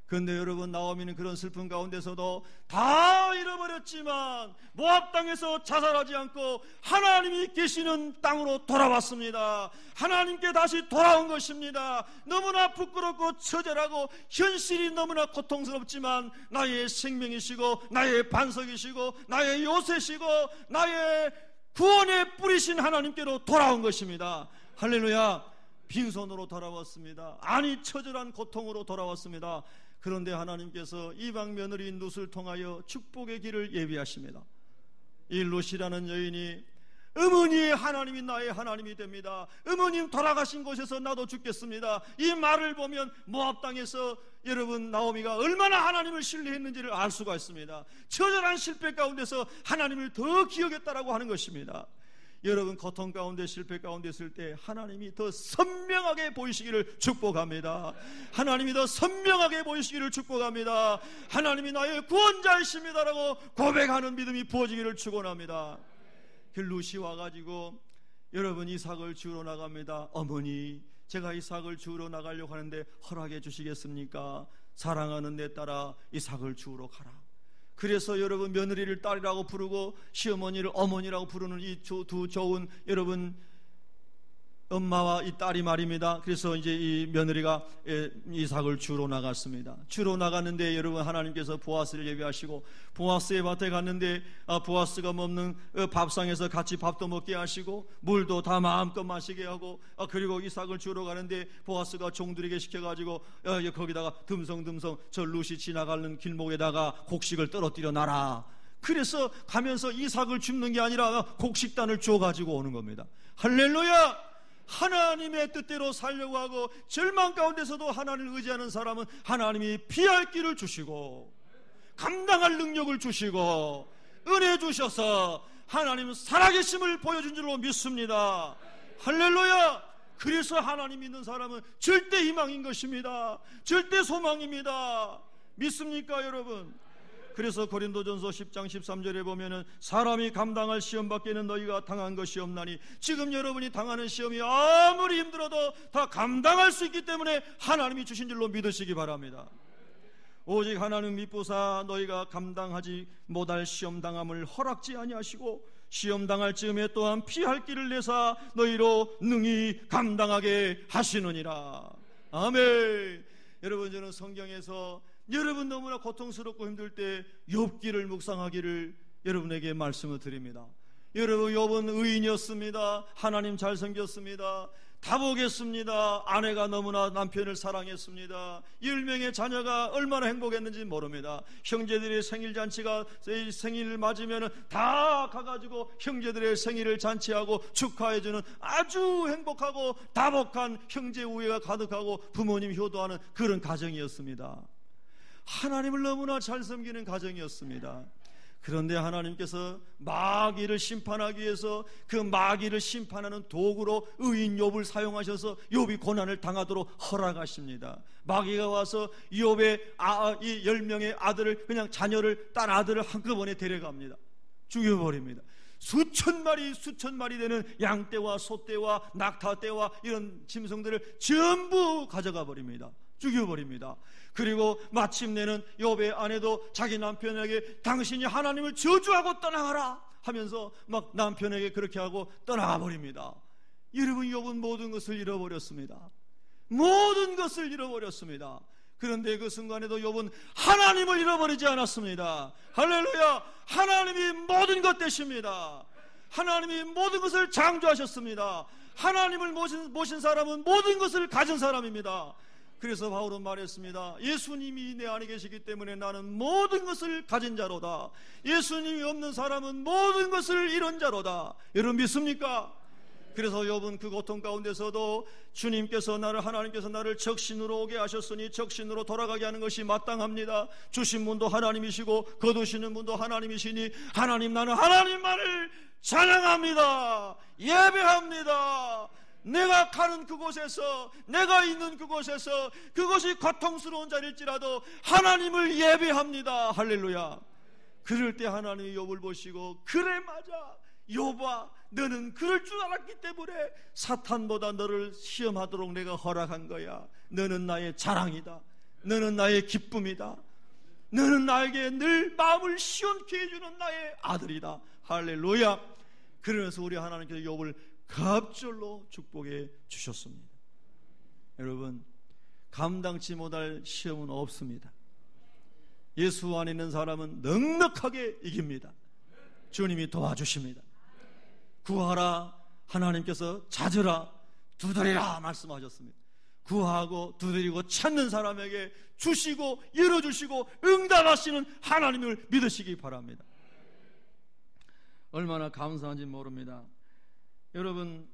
그런데 여러분, 나오미는 그런 슬픔 가운데서도 다 잃어버렸지만 모압 땅에서 자살하지 않고 하나님이 계시는 땅으로 돌아왔습니다. 하나님께 다시 돌아온 것입니다. 너무나 부끄럽고 처절하고 현실이 너무나 고통스럽지만 나의 생명이시고 나의 반석이시고 나의 요새시고 나의 구원의 뿌리신 하나님께로 돌아온 것입니다. 할렐루야. 빈손으로 돌아왔습니다. 아니, 처절한 고통으로 돌아왔습니다. 그런데 하나님께서 이방 며느리인 룻을 통하여 축복의 길을 예비하십니다. 이 룻이라는 여인이 어머니의 하나님이 나의 하나님이 됩니다. 어머님 돌아가신 곳에서 나도 죽겠습니다. 이 말을 보면 모압 땅에서 여러분 나오미가 얼마나 하나님을 신뢰했는지를 알 수가 있습니다. 처절한 실패 가운데서 하나님을 더 기억했다라고 하는 것입니다. 여러분 고통 가운데 실패 가운데 있을 때 하나님이 더 선명하게 보이시기를 축복합니다. 하나님이 더 선명하게 보이시기를 축복합니다. 하나님이 나의 구원자이십니다라고 고백하는 믿음이 부어지기를 축원합니다. 그 루시 와가지고 여러분 이삭을 주우러 나갑니다. 어머니, 제가 이삭을 주우러 나가려고 하는데 허락해 주시겠습니까? 사랑하는 내 딸아, 이삭을 주우러 가라. 그래서 여러분 며느리를 딸이라고 부르고 시어머니를 어머니라고 부르는 이 두 좋은 여러분 엄마와 이 딸이 말입니다. 그래서 이제 이 며느리가 이삭을 주러 나갔습니다. 주러 나갔는데 여러분 하나님께서 보아스를 예비하시고 보아스의 밭에 갔는데 보아스가 먹는 밥상에서 같이 밥도 먹게 하시고 물도 다 마음껏 마시게 하고 그리고 이삭을 주러 가는데 보아스가 종들에게 시켜가지고 거기다가 듬성듬성 저 룻이 지나가는 길목에다가 곡식을 떨어뜨려 놔라. 그래서 가면서 이삭을 줍는 게 아니라 곡식단을 줘가지고 오는 겁니다. 할렐루야! 하나님의 뜻대로 살려고 하고 절망 가운데서도 하나님을 의지하는 사람은 하나님이 피할 길을 주시고 감당할 능력을 주시고 은혜 주셔서 하나님은 살아계심을 보여준 줄로 믿습니다. 할렐루야! 그래서 하나님 믿는 사람은 절대 희망인 것입니다. 절대 소망입니다. 믿습니까 여러분? 그래서 고린도전서 10장 13절에 보면은 사람이 감당할 시험 밖에는 너희가 당한 것이 없나니, 지금 여러분이 당하는 시험이 아무리 힘들어도 다 감당할 수 있기 때문에 하나님이 주신 줄로 믿으시기 바랍니다. 오직 하나님 미쁘사 너희가 감당하지 못할 시험 당함을 허락지 아니하시고 시험 당할 즈음에 또한 피할 길을 내사 너희로 능히 감당하게 하시느니라. 아멘. 여러분, 저는 성경에서 여러분 너무나 고통스럽고 힘들 때 욥기를 묵상하기를 여러분에게 말씀을 드립니다. 여러분, 욥은 의인이었습니다. 하나님 잘 섬겼습니다. 다복했습니다. 아내가 너무나 남편을 사랑했습니다. 10명의 자녀가 얼마나 행복했는지 모릅니다. 형제들의 생일잔치가 생일을 맞으면 다 가가지고 형제들의 생일을 잔치하고 축하해주는 아주 행복하고 다복한 형제 우애가 가득하고 부모님 효도하는 그런 가정이었습니다. 하나님을 너무나 잘 섬기는 가정이었습니다. 그런데 하나님께서 마귀를 심판하기 위해서 그 마귀를 심판하는 도구로 의인 욥을 사용하셔서 욥이 고난을 당하도록 허락하십니다. 마귀가 와서 욥의 이 10명의 아들을, 그냥 자녀를, 딸 아들을 한꺼번에 데려갑니다. 죽여버립니다. 수천 마리 되는 양떼와 소떼와 낙타떼와 이런 짐승들을 전부 가져가 버립니다. 죽여버립니다. 그리고 마침내는 욥의 아내도 자기 남편에게 당신이 하나님을 저주하고 떠나가라 하면서 막 남편에게 그렇게 하고 떠나가 버립니다. 여러분, 욥은 모든 것을 잃어버렸습니다. 모든 것을 잃어버렸습니다. 그런데 그 순간에도 욥은 하나님을 잃어버리지 않았습니다. 할렐루야! 하나님이 모든 것 되십니다. 하나님이 모든 것을 창조하셨습니다. 하나님을 모신 사람은 모든 것을 가진 사람입니다. 그래서 바울은 말했습니다. 예수님이 내 안에 계시기 때문에 나는 모든 것을 가진 자로다. 예수님이 없는 사람은 모든 것을 잃은 자로다. 여러분 믿습니까? 그래서 욥은 그 고통 가운데서도 하나님께서 나를 적신으로 오게 하셨으니 적신으로 돌아가게 하는 것이 마땅합니다. 주신 분도 하나님이시고 거두시는 분도 하나님이시니 하나님, 나는 하나님만을 찬양합니다. 예배합니다. 내가 가는 그곳에서, 내가 있는 그곳에서, 그것이 고통스러운 자리일지라도 하나님을 예배합니다. 할렐루야. 그럴 때 하나님이 욥을 보시고, 그래 맞아, 욥아, 너는 그럴 줄 알았기 때문에 사탄보다 너를 시험하도록 내가 허락한 거야. 너는 나의 자랑이다. 너는 나의 기쁨이다. 너는 나에게 늘 마음을 시원케 해주는 나의 아들이다. 할렐루야. 그러면서 우리 하나님께서 욥을 갑절로 축복해 주셨습니다. 여러분, 감당치 못할 시험은 없습니다. 예수 안에 있는 사람은 넉넉하게 이깁니다. 주님이 도와주십니다. 구하라, 하나님께서 찾으라, 두드리라 말씀하셨습니다. 구하고 두드리고 찾는 사람에게 주시고 열어주시고 응답하시는 하나님을 믿으시기 바랍니다. 얼마나 감사한지 모릅니다. 여러분,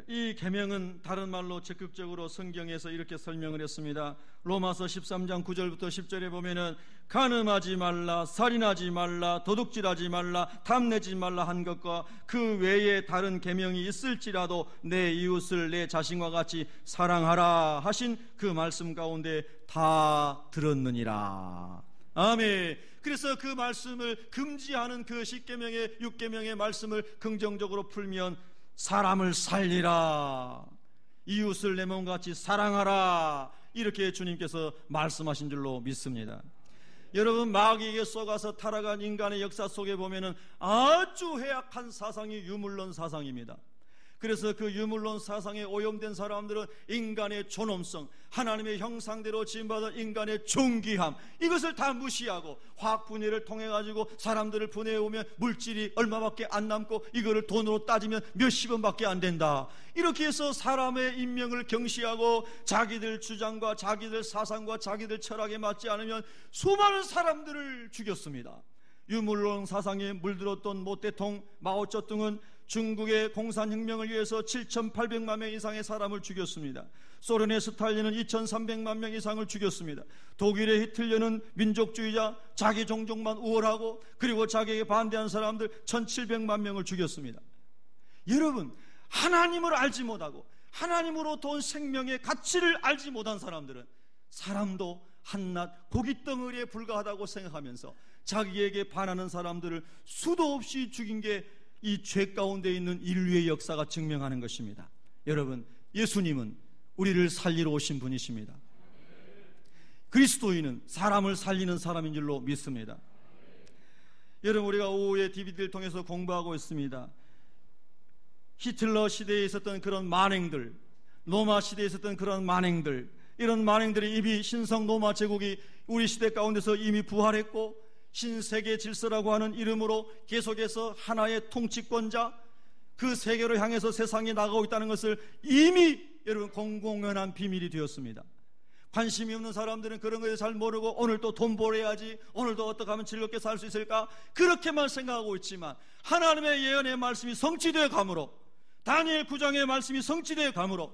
이 계명은 다른 말로 적극적으로 성경에서 이렇게 설명을 했습니다. 로마서 13장 9절부터 10절에 보면은 간음하지 말라, 살인하지 말라, 도둑질하지 말라, 탐내지 말라 한 것과 그 외에 다른 계명이 있을지라도 내 이웃을 내 자신과 같이 사랑하라 하신 그 말씀 가운데 다 들었느니라. 아멘. 그래서 그 말씀을 금지하는 그 10계명의 6계명의 말씀을 긍정적으로 풀면 사람을 살리라, 이웃을 내 몸같이 사랑하라, 이렇게 주님께서 말씀하신 줄로 믿습니다. 여러분, 마귀에게 쏘가서 타락한 인간의 역사 속에 보면은 아주 해악한 사상이 유물론 사상입니다. 그래서 그 유물론 사상에 오염된 사람들은 인간의 존엄성, 하나님의 형상대로 지음받은 인간의 존귀함, 이것을 다 무시하고 화학 분해를 통해 가지고 사람들을 분해해 오면 물질이 얼마밖에 안 남고 이거를 돈으로 따지면 몇십 원밖에 안 된다, 이렇게 해서 사람의 인명을 경시하고 자기들 주장과 자기들 사상과 자기들 철학에 맞지 않으면 수많은 사람들을 죽였습니다. 유물론 사상에 물들었던 모태통 마오쩌둥은 중국의 공산혁명을 위해서 7,800만 명 이상의 사람을 죽였습니다. 소련의 스탈린은 2,300만 명 이상을 죽였습니다. 독일의 히틀러는 민족주의자, 자기 종족만 우월하고 그리고 자기에게 반대한 사람들 1,700만 명을 죽였습니다. 여러분, 하나님을 알지 못하고 하나님으로부터 온 생명의 가치를 알지 못한 사람들은 사람도 한낱 고깃덩어리에 불과하다고 생각하면서 자기에게 반하는 사람들을 수도 없이 죽인 게 이 죄 가운데 있는 인류의 역사가 증명하는 것입니다. 여러분, 예수님은 우리를 살리러 오신 분이십니다. 그리스도인은 사람을 살리는 사람인 줄로 믿습니다. 여러분, 우리가 오후에 DVD를 통해서 공부하고 있습니다. 히틀러 시대에 있었던 그런 만행들, 로마 시대에 있었던 그런 만행들, 이런 만행들이 이미 신성 로마 제국이 우리 시대 가운데서 이미 부활했고 신세계 질서라고 하는 이름으로 계속해서 하나의 통치권자, 그 세계로 향해서 세상에 나가고 있다는 것을 이미 여러분 공공연한 비밀이 되었습니다. 관심이 없는 사람들은 그런 것을 잘 모르고 오늘 또 돈 벌어야지, 오늘도 어떻게 하면 즐겁게 살 수 있을까, 그렇게만 생각하고 있지만 하나님의 예언의 말씀이 성취되어 가므로, 다니엘 9장의 말씀이 성취되어 가므로,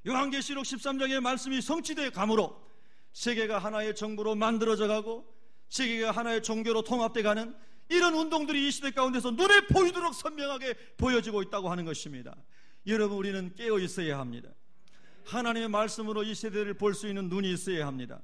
요한계시록 13장의 말씀이 성취되어 가므로 세계가 하나의 정부로 만들어져 가고 세계가 하나의 종교로 통합돼 가는 이런 운동들이 이 시대 가운데서 눈에 보이도록 선명하게 보여지고 있다고 하는 것입니다. 여러분, 우리는 깨어 있어야 합니다. 하나님의 말씀으로 이 세대를 볼 수 있는 눈이 있어야 합니다.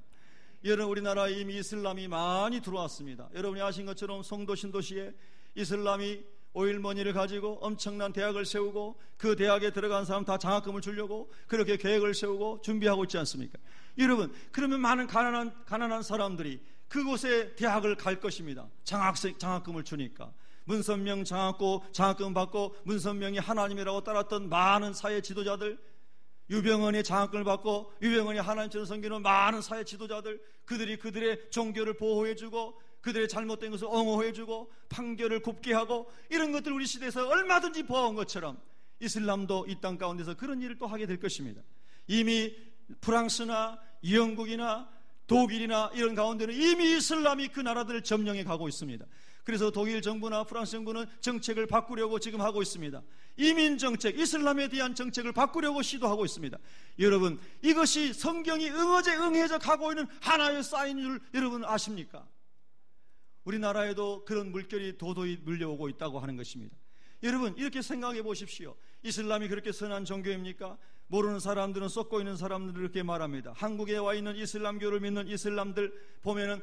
여러분, 우리나라에 이미 이슬람이 많이 들어왔습니다. 여러분이 아신 것처럼 송도 신도시에 이슬람이 오일머니를 가지고 엄청난 대학을 세우고 그 대학에 들어간 사람 다 장학금을 주려고 그렇게 계획을 세우고 준비하고 있지 않습니까? 여러분, 그러면 많은 가난한 사람들이 그곳에 대학을 갈 것입니다. 장학금을 주니까. 문선명 장학금 받고 문선명이 하나님이라고 따랐던 많은 사회 지도자들, 유병헌이 장학금을 받고 유병헌이 하나님처럼 섬기는 많은 사회 지도자들, 그들이 그들의 종교를 보호해주고 그들의 잘못된 것을 옹호해주고 판결을 굽게 하고, 이런 것들 우리 시대에서 얼마든지 보아온 것처럼 이슬람도 이 땅 가운데서 그런 일을 또 하게 될 것입니다. 이미 프랑스나 영국이나 독일이나 이런 가운데는 이미 이슬람이 그 나라들을 점령해 가고 있습니다. 그래서 독일 정부나 프랑스 정부는 정책을 바꾸려고 지금 하고 있습니다. 이민 정책, 이슬람에 대한 정책을 바꾸려고 시도하고 있습니다. 여러분, 이것이 성경이 응해져 가고 있는 하나의 사인인 줄 여러분 아십니까? 우리나라에도 그런 물결이 도도히 물려오고 있다고 하는 것입니다. 여러분, 이렇게 생각해 보십시오. 이슬람이 그렇게 선한 종교입니까? 모르는 사람들은 썩고 있는 사람들을 이렇게 말합니다. 한국에 와 있는 이슬람교를 믿는 이슬람들 보면은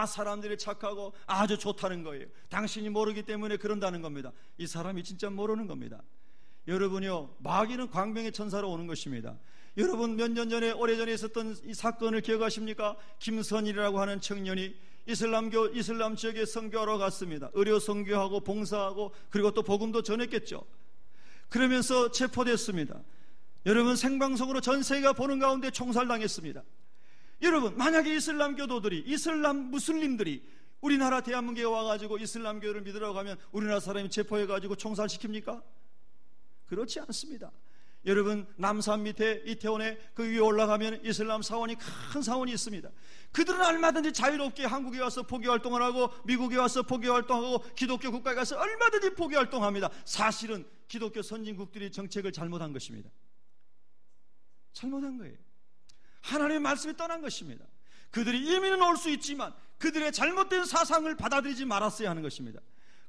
사람들이 착하고 아주 좋다는 거예요. 당신이 모르기 때문에 그런다는 겁니다. 이 사람이 진짜 모르는 겁니다. 여러분이요, 마귀는 광명의 천사로 오는 것입니다. 여러분, 몇 년 전에 오래전에 있었던 이 사건을 기억하십니까? 김선일이라고 하는 청년이 이슬람 지역에 선교하러 갔습니다. 의료 선교하고 봉사하고 그리고 또 복음도 전했겠죠. 그러면서 체포됐습니다. 여러분, 생방송으로 전 세계가 보는 가운데 총살당했습니다. 여러분, 만약에 무슬림들이 우리나라 대한민국에 와가지고 이슬람교를 믿으러 가면 우리나라 사람이 체포해가지고 총살시킵니까? 그렇지 않습니다. 여러분, 남산 밑에 이태원에 그 위에 올라가면 이슬람 사원이, 큰 사원이 있습니다. 그들은 얼마든지 자유롭게 한국에 와서 포교 활동을 하고 미국에 와서 포교 활동하고 기독교 국가에 가서 얼마든지 포교 활동합니다. 사실은 기독교 선진국들이 정책을 잘못한 것입니다. 잘못한 거예요. 하나님의 말씀이 떠난 것입니다. 그들이 이민은 올 수 있지만 그들의 잘못된 사상을 받아들이지 말았어야 하는 것입니다.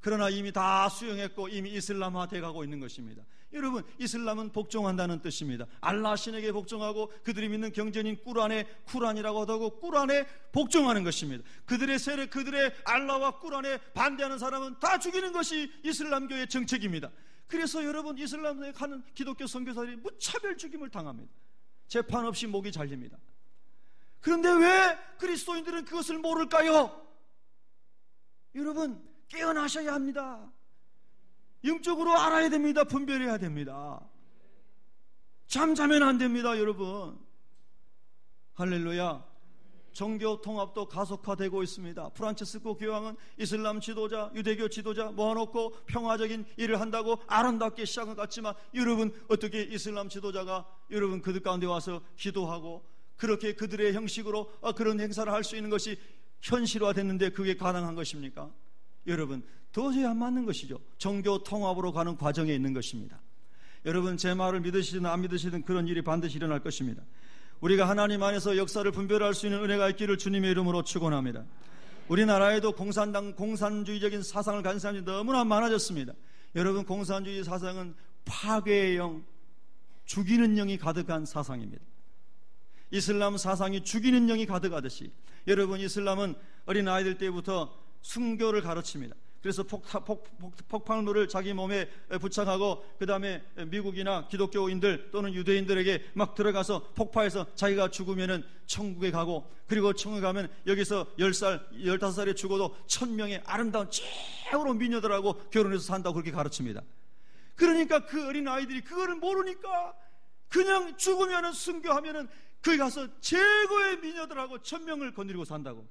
그러나 이미 다 수용했고 이미 이슬람화 돼가고 있는 것입니다. 여러분, 이슬람은 복종한다는 뜻입니다. 알라 신에게 복종하고 그들이 믿는 경전인 쿠란이라고 하고 꾸란에 복종하는 것입니다. 그들의 세력, 그들의 알라와 꾸란에 반대하는 사람은 다 죽이는 것이 이슬람교의 정책입니다. 그래서 여러분, 이슬람에 가는 기독교 선교사들이 무차별 죽임을 당합니다. 재판 없이 목이 잘립니다. 그런데 왜 그리스도인들은 그것을 모를까요? 여러분, 깨어나셔야 합니다. 영적으로 알아야 됩니다. 분별해야 됩니다. 잠자면 안 됩니다, 여러분. 할렐루야. 종교 통합도 가속화되고 있습니다. 프란치스코 교황은 이슬람 지도자, 유대교 지도자 모아놓고 평화적인 일을 한다고 아름답게 시작한 것 같지만, 여러분, 어떻게 이슬람 지도자가 여러분 그들 가운데 와서 기도하고 그렇게 그들의 형식으로 그런 행사를 할 수 있는 것이 현실화됐는데 그게 가능한 것입니까? 여러분, 도저히 안 맞는 것이죠. 종교 통합으로 가는 과정에 있는 것입니다. 여러분, 제 말을 믿으시든 안 믿으시든 그런 일이 반드시 일어날 것입니다. 우리가 하나님 안에서 역사를 분별할 수 있는 은혜가 있기를 주님의 이름으로 축원합니다. 우리나라에도 공산주의적인 사상을 가진 사람이 너무나 많아졌습니다. 여러분, 공산주의 사상은 파괴의 영, 죽이는 영이 가득한 사상입니다. 이슬람 사상이 죽이는 영이 가득하듯이, 여러분, 이슬람은 어린 아이들 때부터 순교를 가르칩니다. 그래서 폭발물을 자기 몸에 부착하고 그 다음에 미국이나 기독교인들 또는 유대인들에게 막 들어가서 폭파해서 자기가 죽으면은 천국에 가고, 그리고 천국에 가면 여기서 10살, 15살에 죽어도 1000명의 아름다운 최고로 미녀들하고 결혼해서 산다고 그렇게 가르칩니다. 그러니까 그 어린 아이들이 그거를 모르니까 그냥 죽으면은 순교하면은 거기 가서 최고의 미녀들하고 1000명을 거느리고 산다고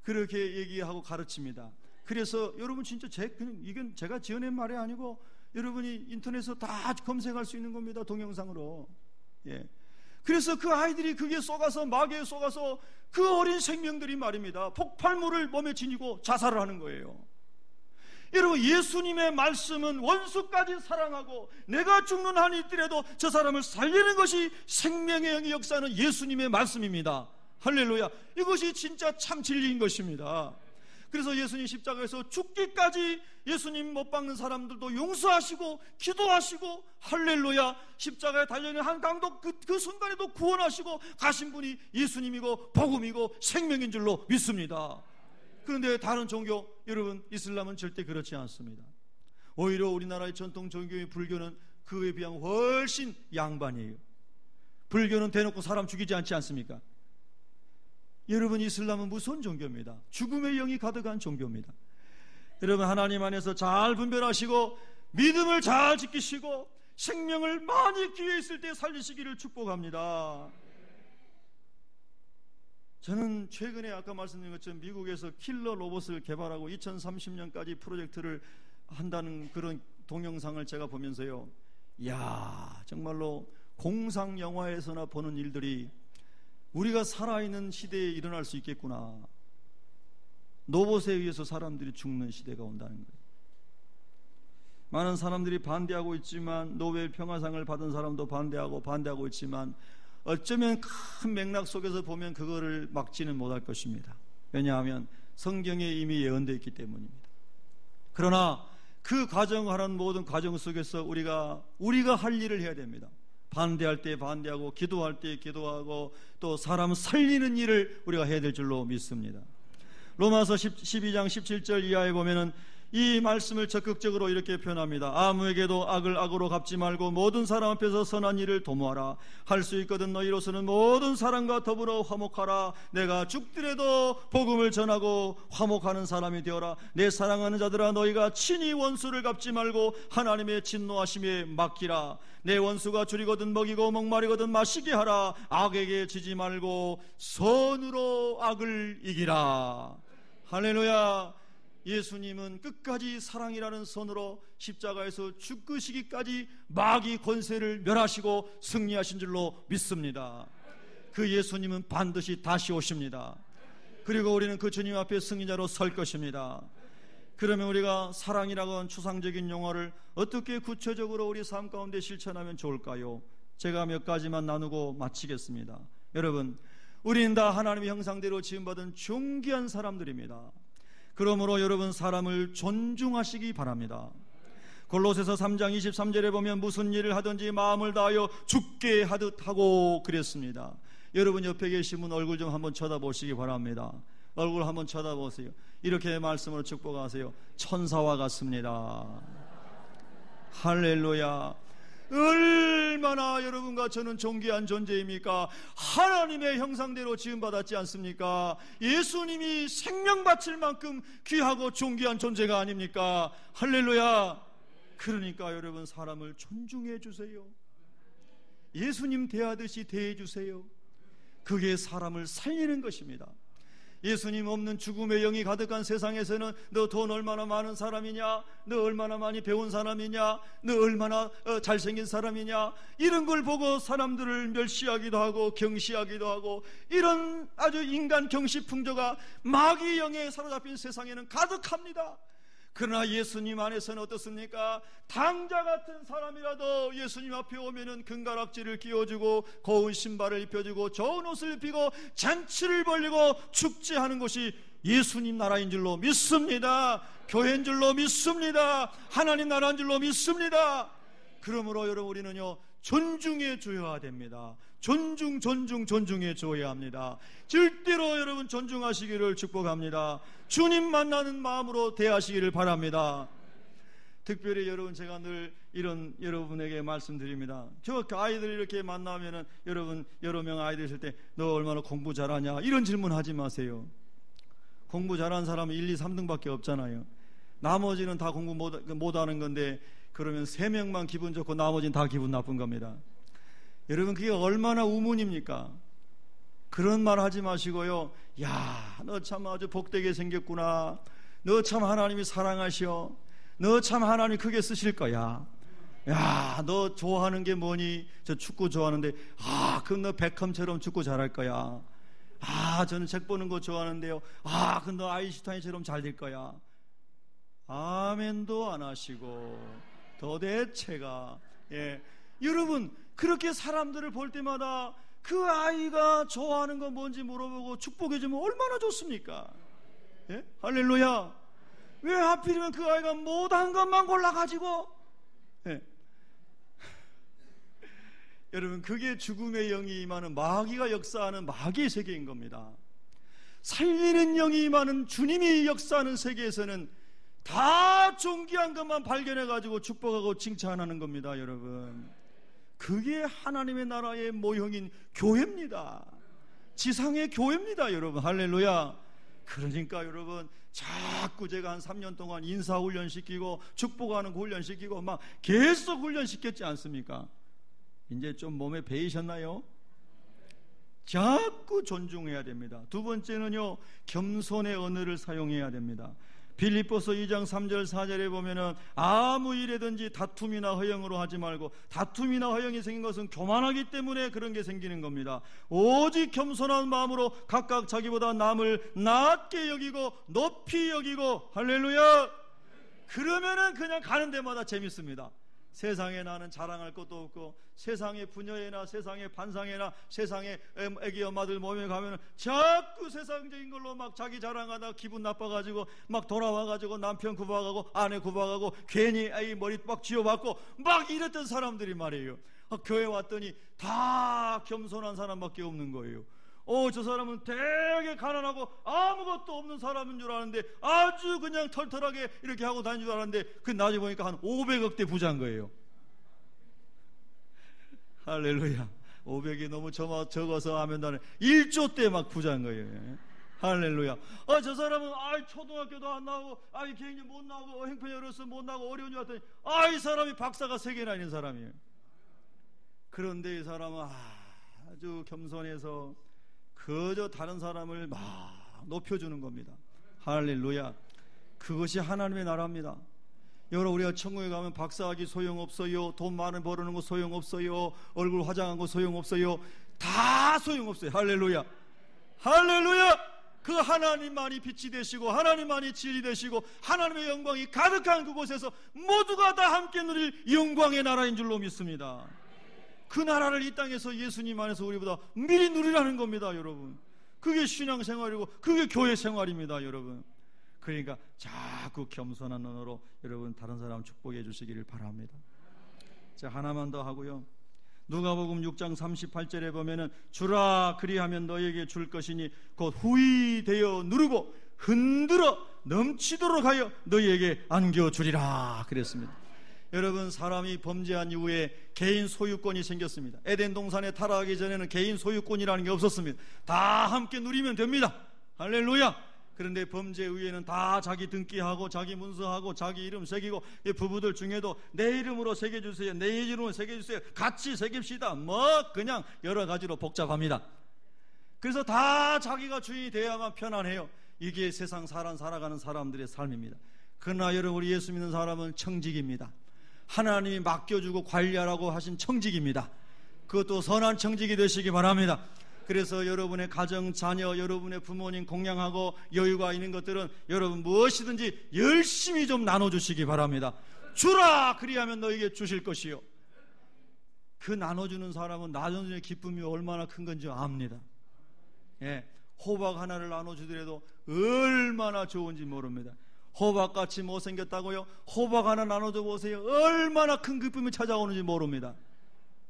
그렇게 얘기하고 가르칩니다. 그래서 여러분, 진짜 이건 제가 지어낸 말이 아니고 여러분이 인터넷에서 다 검색할 수 있는 겁니다. 동영상으로. 예. 그래서 그 아이들이 그게 속아서, 마귀에 속아서 그 어린 생명들이 말입니다, 폭발물을 몸에 지니고 자살을 하는 거예요. 여러분, 예수님의 말씀은 원수까지 사랑하고 내가 죽는 한이 있더라도 저 사람을 살리는 것이 생명의 영의 역사는 예수님의 말씀입니다. 할렐루야. 이것이 진짜 참 진리인 것입니다. 그래서 예수님 십자가에서 죽기까지 예수님 못 박는 사람들도 용서하시고 기도하시고, 할렐루야, 십자가에 달려있는 한 강도 그 순간에도 구원하시고 가신 분이 예수님이고 복음이고 생명인 줄로 믿습니다. 그런데 다른 종교, 여러분, 이슬람은 절대 그렇지 않습니다. 오히려 우리나라의 전통 종교인 불교는 그에 비하면 훨씬 양반이에요. 불교는 대놓고 사람 죽이지 않지 않습니까? 여러분, 이슬람은 무서운 종교입니다. 죽음의 영이 가득한 종교입니다. 여러분, 하나님 안에서 잘 분별하시고 믿음을 잘 지키시고 생명을 많이 기회 있을 때 살리시기를 축복합니다. 저는 최근에 아까 말씀드린 것처럼 미국에서 킬러 로봇을 개발하고 2030년까지 프로젝트를 한다는 그런 동영상을 제가 보면서요, 이야, 정말로 공상 영화에서나 보는 일들이 우리가 살아있는 시대에 일어날 수 있겠구나. 로봇에 의해서 사람들이 죽는 시대가 온다는 거예요. 많은 사람들이 반대하고 있지만, 노벨 평화상을 받은 사람도 반대하고 있지만, 어쩌면 큰 맥락 속에서 보면 그거를 막지는 못할 것입니다. 왜냐하면 성경에 이미 예언되어 있기 때문입니다. 그러나 그 과정하는 모든 과정 속에서 우리가 할 일을 해야 됩니다. 반대할 때 반대하고, 기도할 때 기도하고, 또 사람 살리는 일을 우리가 해야 될 줄로 믿습니다. 로마서 12장 17절 이하에 보면은 이 말씀을 적극적으로 이렇게 표현합니다. 아무에게도 악을 악으로 갚지 말고 모든 사람 앞에서 선한 일을 도모하라. 할 수 있거든 너희로서는 모든 사람과 더불어 화목하라. 내가 죽더라도 복음을 전하고 화목하는 사람이 되어라. 내 사랑하는 자들아, 너희가 친히 원수를 갚지 말고 하나님의 진노하심에 맡기라. 내 원수가 줄이거든 먹이고 목마르거든 마시게 하라. 악에게 지지 말고 선으로 악을 이기라. 할렐루야. 예수님은 끝까지 사랑이라는 선으로 십자가에서 죽으시기까지 마귀 권세를 멸하시고 승리하신 줄로 믿습니다. 그 예수님은 반드시 다시 오십니다. 그리고 우리는 그 주님 앞에 승리자로 설 것입니다. 그러면 우리가 사랑이라고 하는 추상적인 용어를 어떻게 구체적으로 우리 삶 가운데 실천하면 좋을까요? 제가 몇 가지만 나누고 마치겠습니다. 여러분, 우리는 다 하나님의 형상대로 지음받은 존귀한 사람들입니다. 그러므로 여러분, 사람을 존중하시기 바랍니다. 골로새서 3장 23절에 보면 무슨 일을 하든지 마음을 다하여 죽게 하듯 하고 그랬습니다. 여러분 옆에 계신 분 얼굴 좀 한번 쳐다보시기 바랍니다. 얼굴 한번 쳐다보세요. 이렇게 말씀으로 축복하세요. 천사와 같습니다. 할렐루야. 얼마나 여러분과 저는 존귀한 존재입니까? 하나님의 형상대로 지음받았지 않습니까? 예수님이 생명 바칠 만큼 귀하고 존귀한 존재가 아닙니까? 할렐루야. 그러니까 여러분, 사람을 존중해 주세요. 예수님 대하듯이 대해 주세요. 그게 사람을 살리는 것입니다. 예수님 없는 죽음의 영이 가득한 세상에서는 너 돈 얼마나 많은 사람이냐, 너 얼마나 많이 배운 사람이냐, 너 얼마나 잘생긴 사람이냐, 이런 걸 보고 사람들을 멸시하기도 하고 경시하기도 하고, 이런 아주 인간 경시 풍조가 마귀 영에 사로잡힌 세상에는 가득합니다. 그러나 예수님 안에서는 어떻습니까? 당자 같은 사람이라도 예수님 앞에 오면은 금가락지를 끼워주고 고운 신발을 입혀주고 좋은 옷을 입히고 잔치를 벌리고 축제하는 것이 예수님 나라인 줄로 믿습니다. 교회인 줄로 믿습니다. 하나님 나라인 줄로 믿습니다. 그러므로 여러분, 우리는요 존중해 줘야 됩니다. 존중해 줘야 합니다. 절대로 여러분 존중하시기를 축복합니다. 주님 만나는 마음으로 대하시기를 바랍니다. 특별히 여러분, 제가 늘 이런 여러분에게 말씀드립니다. 저 아이들 이렇게 만나면은 여러분 여러 명 아이들 있을 때 너 얼마나 공부 잘하냐 이런 질문 하지 마세요. 공부 잘하는 사람은 1, 2, 3등밖에 없잖아요. 나머지는 다 공부 못하는 건데, 그러면 3명만 기분 좋고 나머지는 다 기분 나쁜 겁니다. 여러분, 그게 얼마나 우문입니까? 그런 말 하지 마시고요, 야, 너 참 아주 복되게 생겼구나, 너 참 하나님이 사랑하셔, 너 참 하나님 크게 쓰실 거야, 야, 너 좋아하는 게 뭐니? 저 축구 좋아하는데, 그럼 너 베컴처럼 축구 잘할 거야. 저는 책 보는 거 좋아하는데요, 그럼 너 아인슈타인처럼 잘 될 거야. 아멘도 안 하시고 도대체가, 여러분, 그렇게 사람들을 볼 때마다 그 아이가 좋아하는 건 뭔지 물어보고 축복해 주면 얼마나 좋습니까? 할렐루야. 왜 하필이면 그 아이가 못한 것만 골라가지고, 여러분, 그게 죽음의 영이 임하는, 마귀가 역사하는 마귀의 세계인 겁니다. 살리는 영이 임하는 주님이 역사하는 세계에서는 다 존귀한 것만 발견해가지고 축복하고 칭찬하는 겁니다. 여러분, 그게 하나님의 나라의 모형인 교회입니다. 지상의 교회입니다. 여러분, 할렐루야. 그러니까 여러분, 자꾸 제가 한 3년 동안 인사훈련 시키고 축복하는 거 훈련 시키고 막 계속 훈련 시켰지 않습니까? 이제 좀 몸에 배이셨나요? 자꾸 존중해야 됩니다. 두 번째는요, 겸손의 언어를 사용해야 됩니다. 빌립보서 2장 3절 4절에 보면은 아무 일에든지 다툼이나 허영으로 하지 말고, 다툼이나 허영이 생긴 것은 교만하기 때문에 그런 게 생기는 겁니다. 오직 겸손한 마음으로 각각 자기보다 남을 낮게 여기고 높이 여기고, 할렐루야. 그러면은 그냥 가는 데마다 재밌습니다. 세상에 나는 자랑할 것도 없고, 세상의 부녀회나 세상의 반상회나 세상의 애기 엄마들 모임에 가면 자꾸 세상적인 걸로 막 자기 자랑하다 기분 나빠가지고 막 돌아와가지고 남편 구박하고 아내 구박하고 괜히 아이 머리 막 쥐어박고 막 이랬던 사람들이 말이에요. 교회 왔더니 다 겸손한 사람밖에 없는 거예요. 저 사람은 되게 가난하고 아무것도 없는 사람인 줄 아는데 아주 그냥 털털하게 이렇게 하고 다니는 줄 알았는데, 그 나중에 보니까 한 500억대 부자인 거예요. 할렐루야. 500이 너무 적어서 하면 나는 1조 대 막 부자인 거예요. 할렐루야. 저 사람은 초등학교도 안 나오고 개인이 못 나오고 행편이 어려서 못 나오고 어려운 줄 알았더니 이 사람이 박사가 3개나 있는 사람이에요. 그런데 이 사람은 아주 겸손해서 그저 다른 사람을 막 높여주는 겁니다. 할렐루야. 그것이 하나님의 나라입니다. 여러분, 우리가 천국에 가면 박사학위 소용없어요, 돈 많이 벌어는 거 소용없어요, 얼굴 화장한 거 소용없어요. 다 소용없어요. 할렐루야, 할렐루야. 그 하나님만이 빛이 되시고 하나님만이 진리 되시고 하나님의 영광이 가득한 그곳에서 모두가 다 함께 누릴 영광의 나라인 줄로 믿습니다. 그 나라를 이 땅에서 예수님 안에서 우리보다 미리 누리라는 겁니다, 여러분. 그게 신앙생활이고 그게 교회 생활입니다, 여러분. 그러니까 자꾸 겸손한 눈으로 여러분 다른 사람 축복해 주시기를 바랍니다. 자, 하나만 더 하고요. 누가복음 6장 38절에 보면은 주라 그리하면 너에게 줄 것이니 곧 후히 되어 누르고 흔들어 넘치도록 하여 너희에게 안겨주리라 그랬습니다. 여러분, 사람이 범죄한 이후에 개인 소유권이 생겼습니다. 에덴 동산에 타락하기 전에는 개인 소유권이라는 게 없었습니다. 다 함께 누리면 됩니다. 할렐루야. 그런데 범죄 후에는 다 자기 등기하고 자기 문서하고 자기 이름 새기고, 부부들 중에도 내 이름으로 새겨주세요, 내 이름으로 새겨주세요, 같이 새깁시다, 뭐 그냥 여러 가지로 복잡합니다. 그래서 다 자기가 주인이 돼야만 편안해요. 이게 세상 살아가는 사람들의 삶입니다. 그러나 여러분, 우리 예수 믿는 사람은 청직입니다. 하나님이 맡겨주고 관리하라고 하신 청직입니다. 그것도 선한 청직이 되시기 바랍니다. 그래서 여러분의 가정, 자녀, 여러분의 부모님 공양하고 여유가 있는 것들은 여러분 무엇이든지 열심히 좀 나눠주시기 바랍니다. 주라 그리하면 너에게 주실 것이요. 그 나눠주는 사람은 나눠주는 기쁨이 얼마나 큰 건지 압니다. 예, 호박 하나를 나눠주더라도 얼마나 좋은지 모릅니다. 호박같이 못생겼다고요? 호박 하나 나눠줘 보세요. 얼마나 큰 기쁨이 찾아오는지 모릅니다.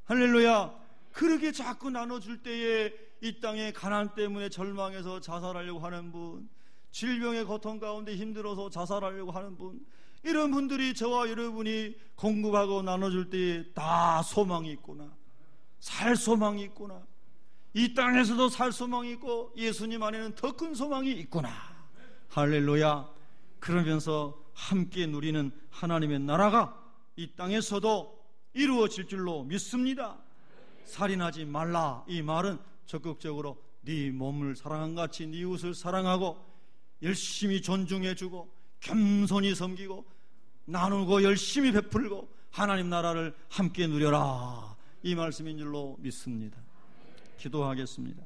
할렐루야. 그렇게 자꾸 나눠줄 때에 이 땅에 가난 때문에 절망해서 자살하려고 하는 분, 질병의 고통 가운데 힘들어서 자살하려고 하는 분, 이런 분들이 저와 여러분이 공급하고 나눠줄 때에 다 소망이 있구나, 살 소망이 있구나, 이 땅에서도 살 소망이 있고 예수님 안에는 더 큰 소망이 있구나. 할렐루야. 그러면서 함께 누리는 하나님의 나라가 이 땅에서도 이루어질 줄로 믿습니다. 살인하지 말라, 이 말은 적극적으로 네 몸을 사랑한 같이 네 이웃을 사랑하고 열심히 존중해주고 겸손히 섬기고 나누고 열심히 베풀고 하나님 나라를 함께 누려라, 이 말씀인 줄로 믿습니다. 기도하겠습니다.